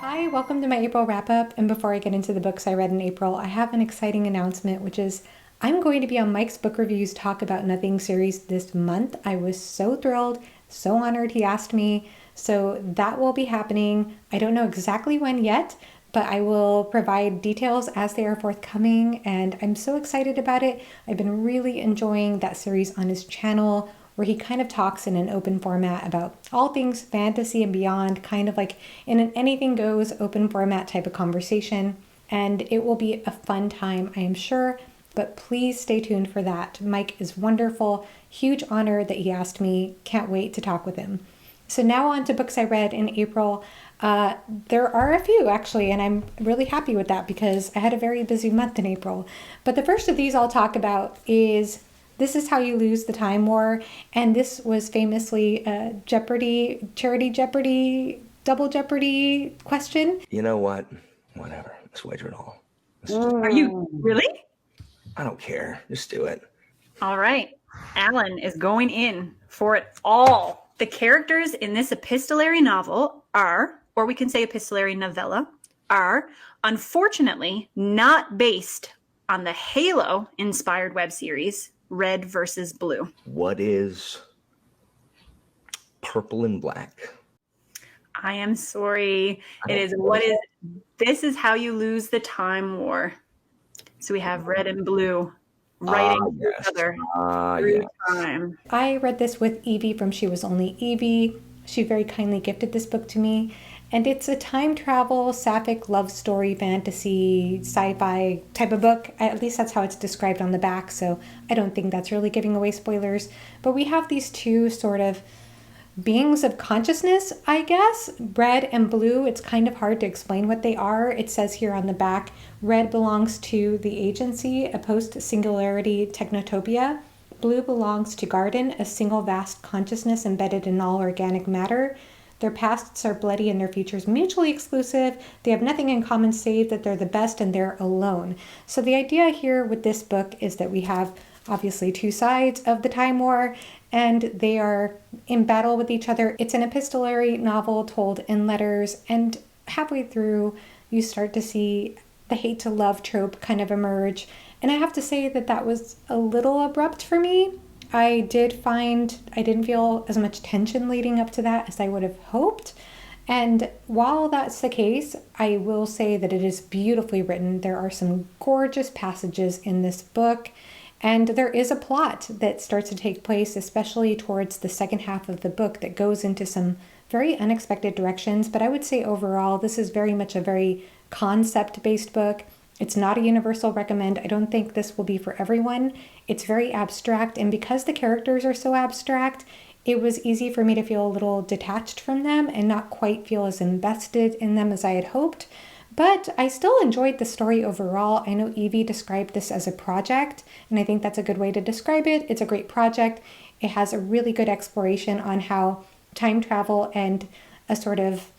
Hi, welcome to my April wrap up. And before I get into the books I read in April, I have an exciting announcement, which is I'm going to be on Mike's Book Reviews Talk About Nothing series this month. I was so thrilled, so honored he asked me. So that will be happening. I don't know exactly when yet, but I will provide details as they are forthcoming. And I'm so excited about it. I've been really enjoying that series on his channel, where he kind of talks in an open format about all things fantasy and beyond, kind of like in an anything goes open format type of conversation. And it will be a fun time, I am sure, but please stay tuned for that. Mike is wonderful. Huge honor that he asked me. Can't wait to talk with him. So now on to books I read in April. There are a few actually, and I'm really happy with that because I had a very busy month in April. But the first of these I'll talk about is This Is How You Lose the Time War, and this was famously a Jeopardy, Charity Jeopardy, Double Jeopardy question. You know what? Whatever. Let's wager it all. Are you really? I don't care. Just do it. All right. Alan is going in for it all. The characters in this epistolary novel are, or we can say epistolary novella, are unfortunately not based on the Halo-inspired web series Red versus Blue. What is purple and black? I am sorry. It is what is This Is How You Lose the Time War. So we have red and blue writing each other through time. I read this with Evie from She Was Only Evie. She very kindly gifted this book to me. And it's a time travel, sapphic love story, fantasy, sci-fi type of book. At least that's how it's described on the back, so I don't think that's really giving away spoilers. But we have these two sort of beings of consciousness, I guess. Red and blue, it's kind of hard to explain what they are. It says here on the back, red belongs to the agency, a post-singularity technotopia. Blue belongs to Garden, a single vast consciousness embedded in all organic matter. Their pasts are bloody and their futures mutually exclusive. They have nothing in common save that they're the best and they're alone. So the idea here with this book is that we have obviously two sides of the time war, and they are in battle with each other. It's an epistolary novel told in letters, and halfway through you start to see the hate to love trope kind of emerge. And I have to say that that was a little abrupt for me. I didn't feel as much tension leading up to that as I would have hoped. And while that's the case, I will say that it is beautifully written. There are some gorgeous passages in this book, and there is a plot that starts to take place, especially towards the second half of the book, that goes into some very unexpected directions. But I would say overall, this is very much a very concept-based book. It's not a universal recommend. I don't think this will be for everyone. It's very abstract, and because the characters are so abstract, it was easy for me to feel a little detached from them and not quite feel as invested in them as I had hoped. But I still enjoyed the story overall. I know Evie described this as a project, and I think that's a good way to describe it. It's a great project. It has a really good exploration on how time travel and a sort of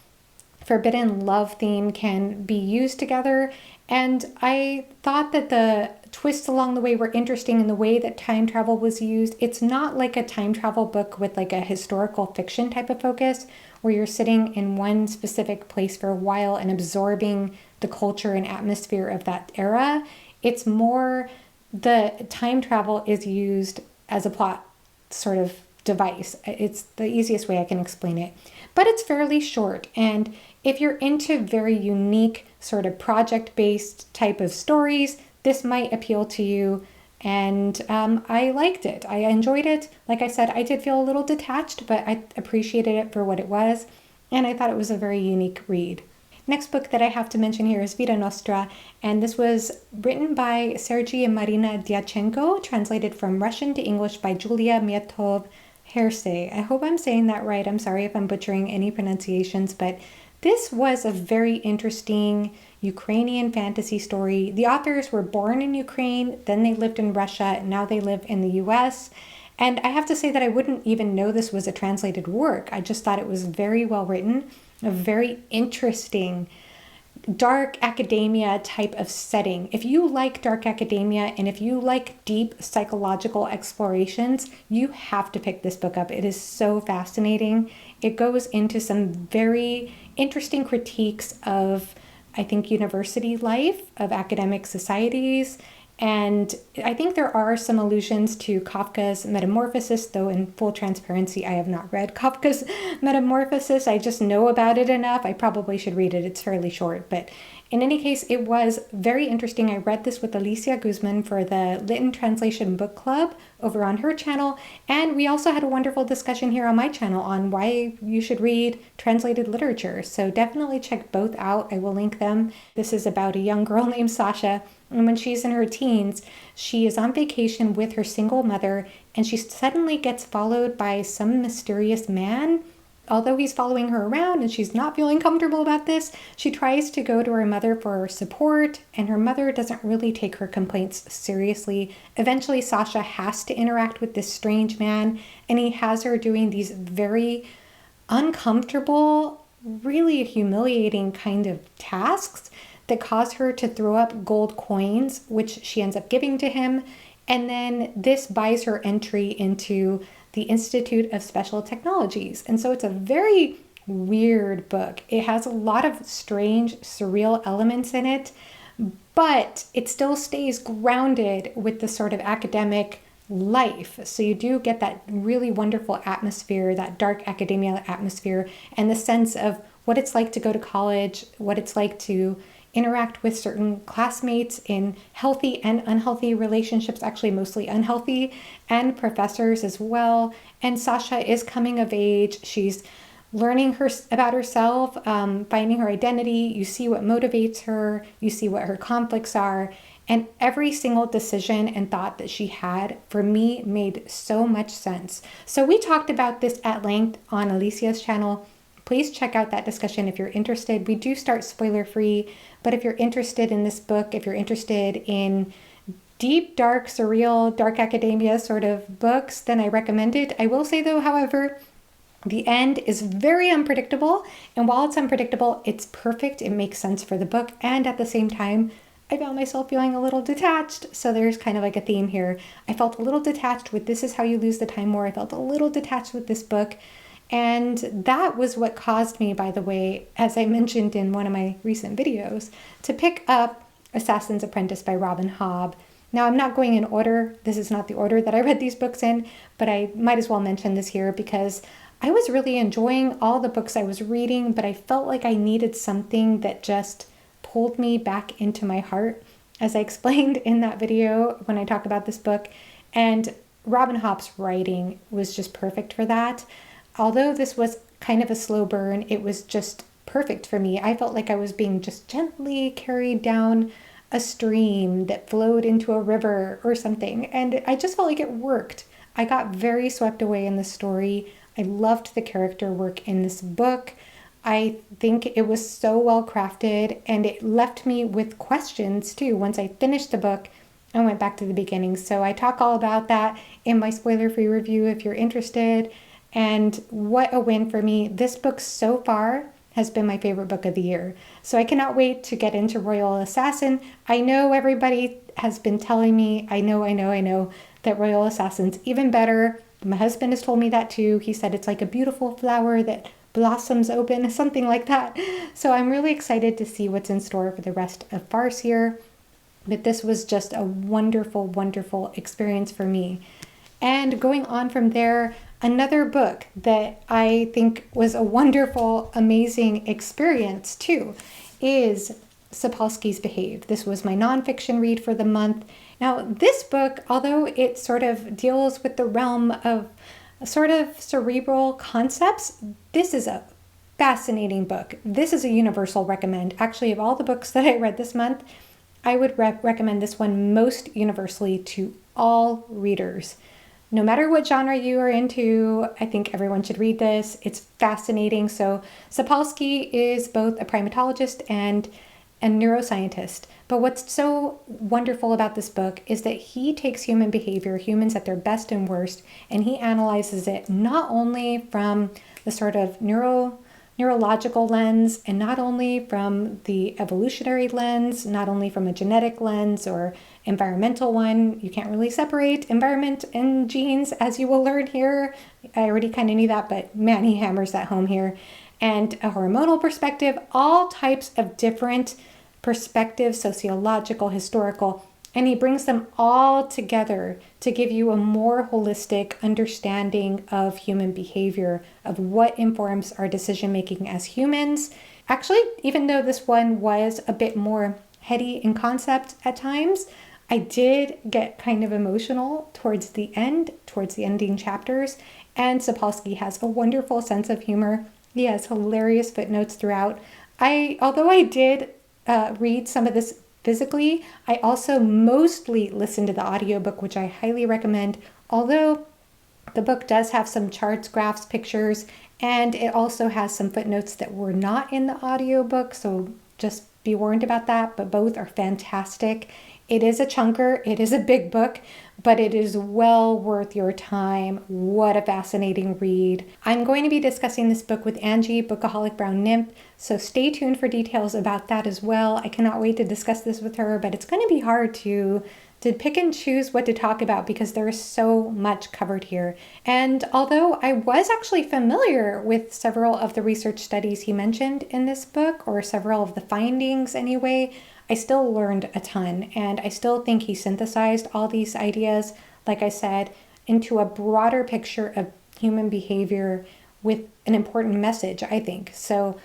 forbidden love theme can be used together. And I thought that the twists along the way were interesting in the way that time travel was used. It's not like a time travel book with like a historical fiction type of focus where you're sitting in one specific place for a while and absorbing the culture and atmosphere of that era. It's more the time travel is used as a plot sort of device. It's the easiest way I can explain it. But it's fairly short, and if you're into very unique sort of project-based type of stories, this might appeal to you. And I liked it. I enjoyed it. Like I said, I did feel a little detached, but I appreciated it for what it was. And I thought it was a very unique read. Next book that I have to mention here is Vita Nostra. And this was written by Sergei and Marina Dyachenko, translated from Russian to English by Julia Mietov-Hersey. I hope I'm saying that right. I'm sorry if I'm butchering any pronunciations, but this was a very interesting Ukrainian fantasy story. The authors were born in Ukraine, then they lived in Russia, now they live in the US. And I have to say that I wouldn't even know this was a translated work. I just thought it was very well written, a very interesting dark academia type of setting. If you like dark academia and if you like deep psychological explorations, you have to pick this book up. It is so fascinating. It goes into some very interesting critiques of, I think, university life, of academic societies. And I think there are some allusions to Kafka's Metamorphosis, though in full transparency, I have not read Kafka's Metamorphosis. I just know about it enough. I probably should read it. It's fairly short. But in any case, it was very interesting. I read this with Alicia Guzman for the Lytton Translation Book Club over on her channel. And we also had a wonderful discussion here on my channel on why you should read translated literature. So definitely check both out. I will link them. This is about a young girl named Sasha. And when she's in her teens, she is on vacation with her single mother, and she suddenly gets followed by some mysterious man. Although he's following her around and she's not feeling comfortable about this, she tries to go to her mother for support, and her mother doesn't really take her complaints seriously. Eventually, Sasha has to interact with this strange man, and he has her doing these very uncomfortable, really humiliating kind of tasks that cause her to throw up gold coins, which she ends up giving to him. And then this buys her entry into the Institute of Special Technologies. And so it's a very weird book. It has a lot of strange, surreal elements in it, but it still stays grounded with the sort of academic life. So you do get that really wonderful atmosphere, that dark academia atmosphere, and the sense of what it's like to go to college, what it's like to interact with certain classmates in healthy and unhealthy relationships, actually mostly unhealthy, and professors as well. And Sasha is coming of age. She's learning about herself, finding her identity. You see what motivates her. You see what her conflicts are. And every single decision and thought that she had, for me, made so much sense. So we talked about this at length on Alicia's channel. Please check out that discussion if you're interested. We do start spoiler-free, but if you're interested in this book, if you're interested in deep, dark, surreal, dark academia sort of books, then I recommend it. I will say though, however, the end is very unpredictable, and while it's unpredictable, it's perfect. It makes sense for the book, and at the same time, I found myself feeling a little detached. So there's kind of like a theme here. I felt a little detached with This Is How You Lose the Time War. I felt a little detached with this book. And that was what caused me, by the way, as I mentioned in one of my recent videos, to pick up Assassin's Apprentice by Robin Hobb. Now, I'm not going in order. This is not the order that I read these books in, but I might as well mention this here because I was really enjoying all the books I was reading, but I felt like I needed something that just pulled me back into my heart, as I explained in that video when I talked about this book. And Robin Hobb's writing was just perfect for that. Although this was kind of a slow burn, it was just perfect for me. I felt like I was being just gently carried down a stream that flowed into a river or something. And I just felt like it worked. I got very swept away in the story. I loved the character work in this book. I think it was so well crafted, and it left me with questions too. Once I finished the book, I went back to the beginning. So I talk all about that in my spoiler-free review if you're interested. And what a win for me. This book so far has been my favorite book of the year. So I cannot wait to get into Royal Assassin. I know everybody has been telling me, I know that Royal Assassin's even better. My husband has told me that too. He said it's like a beautiful flower that blossoms open, something like that. So I'm really excited to see what's in store for the rest of Farseer. But this was just a wonderful, wonderful experience for me. And going on from there, another book that I think was a wonderful, amazing experience too is Sapolsky's Behaviour. This was my nonfiction read for the month. Now, this book, although it sort of deals with the realm of sort of cerebral concepts, this is a fascinating book. This is a universal recommend. Actually, of all the books that I read this month, I would recommend this one most universally to all readers. No matter what genre you are into, I think everyone should read this. It's fascinating. So Sapolsky is both a primatologist and a neuroscientist. But what's so wonderful about this book is that he takes human behavior, humans at their best and worst, and he analyzes it not only from the sort of neurological lens, and not only from the evolutionary lens, not only from a genetic lens or environmental one. You can't really separate environment and genes, as you will learn here. I already kind of knew that, but man, he hammers that home here. And a hormonal perspective, all types of different perspectives, sociological, historical, and he brings them all together to give you a more holistic understanding of human behavior, of what informs our decision making as humans. Actually, even though this one was a bit more heady in concept at times, I did get kind of emotional towards the end, towards the ending chapters, and Sapolsky has a wonderful sense of humor. He has hilarious footnotes throughout. Although I did read some of this physically, I also mostly listened to the audiobook, which I highly recommend, although the book does have some charts, graphs, pictures, and it also has some footnotes that were not in the audiobook, so just be warned about that, but both are fantastic. It is a chunker, it is a big book, but it is well worth your time. What a fascinating read. I'm going to be discussing this book with Angie, Bookaholic Brown Nymph, so stay tuned for details about that as well. I cannot wait to discuss this with her, but it's going to be hard to pick and choose what to talk about because there is so much covered here. And although I was actually familiar with several of the research studies he mentioned in this book, or several of the findings anyway, I still learned a ton, and I still think he synthesized all these ideas, like I said, into a broader picture of human behavior with an important message, I think. So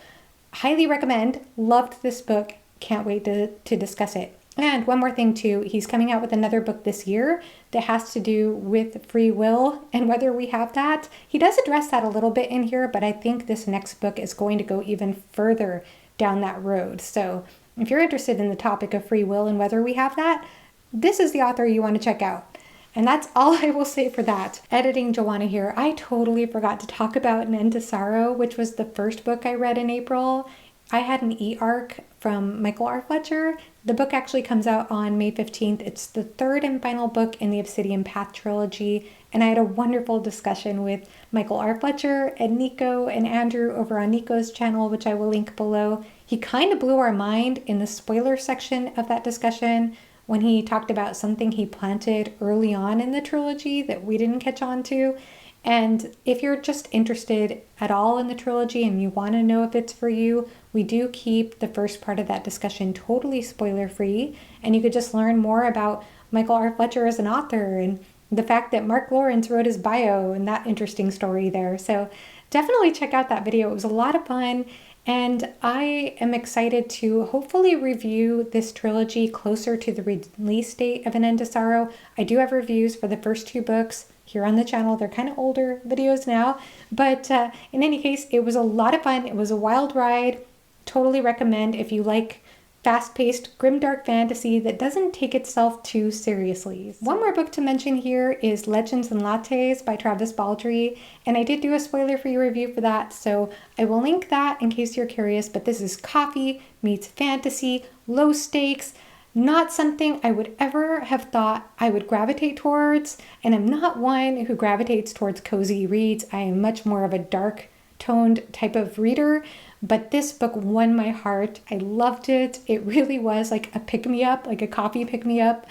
highly recommend. Loved this book. Can't wait to discuss it. And one more thing too, he's coming out with another book this year that has to do with free will and whether we have that. He does address that a little bit in here, but I think this next book is going to go even further down that road. So if you're interested in the topic of free will and whether we have that, this is the author you want to check out. And that's all I will say for that. Editing Joanna here. I totally forgot to talk about An End to Sorrow, which was the first book I read in April. I had an e-arc from Michael R. Fletcher. The book actually comes out on May 15th. It's the third and final book in the Obsidian Path trilogy. And I had a wonderful discussion with Michael R. Fletcher and Nico and Andrew over on Nico's channel, which I will link below. He kind of blew our mind in the spoiler section of that discussion when he talked about something he planted early on in the trilogy that we didn't catch on to. And if you're just interested at all in the trilogy and you want to know if it's for you, we do keep the first part of that discussion totally spoiler free, and you could just learn more about Michael R. Fletcher as an author and the fact that Mark Lawrence wrote his bio and that interesting story there. So definitely check out that video. It was a lot of fun, and I am excited to hopefully review this trilogy closer to the release date of An End to Sorrow. I do have reviews for the first two books here on the channel. They're kind of older videos now, but in any case, it was a lot of fun. It was a wild ride. Totally recommend if you like fast-paced, grimdark fantasy that doesn't take itself too seriously. One more book to mention here is Legends and Lattes by Travis Baldree, and I did do a spoiler-free review for that, so I will link that in case you're curious, but this is coffee meets fantasy, low stakes, not something I would ever have thought I would gravitate towards, and I'm not one who gravitates towards cozy reads. I am much more of a dark-toned type of reader, but this book won my heart. I loved it. It really was like a pick-me-up, like a coffee pick-me-up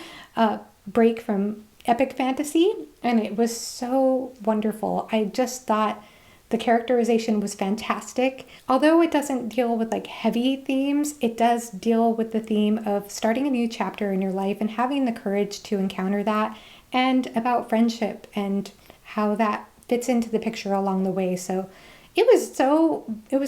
break from epic fantasy, and it was so wonderful. I just thought the characterization was fantastic. Although it doesn't deal with like heavy themes, it does deal with the theme of starting a new chapter in your life and having the courage to encounter that, and about friendship and how that fits into the picture along the way. So it was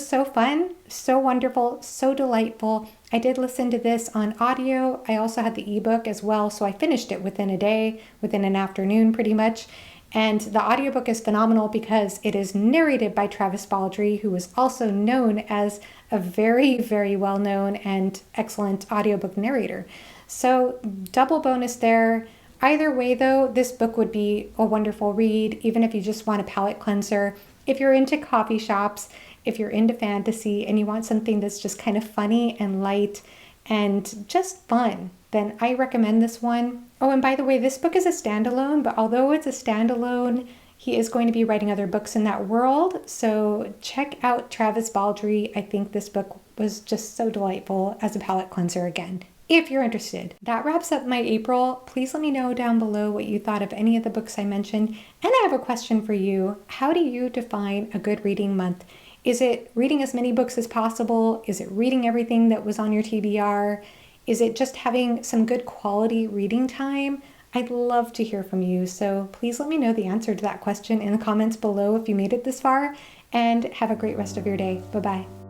so fun, so wonderful, so delightful. I did listen to this on audio. I also had the ebook as well, so I finished it within a day, within an afternoon pretty much. And the audiobook is phenomenal because it is narrated by Travis Baldree, who is also known as a very, very well-known and excellent audiobook narrator. So double bonus there. Either way though, this book would be a wonderful read, even if you just want a palate cleanser. If you're into coffee shops, if you're into fantasy and you want something that's just kind of funny and light and just fun, then I recommend this one. Oh, and by the way, this book is a standalone, but although it's a standalone, He is going to be writing other books in that world, so check out Travis Baldree. I think this book was just so delightful as a palate cleanser again, if you're interested. That wraps up my April. Please let me know down below what you thought of any of the books I mentioned. And I have a question for you. How do you define a good reading month? Is it reading as many books as possible? Is it reading everything that was on your TBR? Is it just having some good quality reading time? I'd love to hear from you, so please let me know the answer to that question in the comments below if you made it this far, and have a great rest of your day. Bye-bye.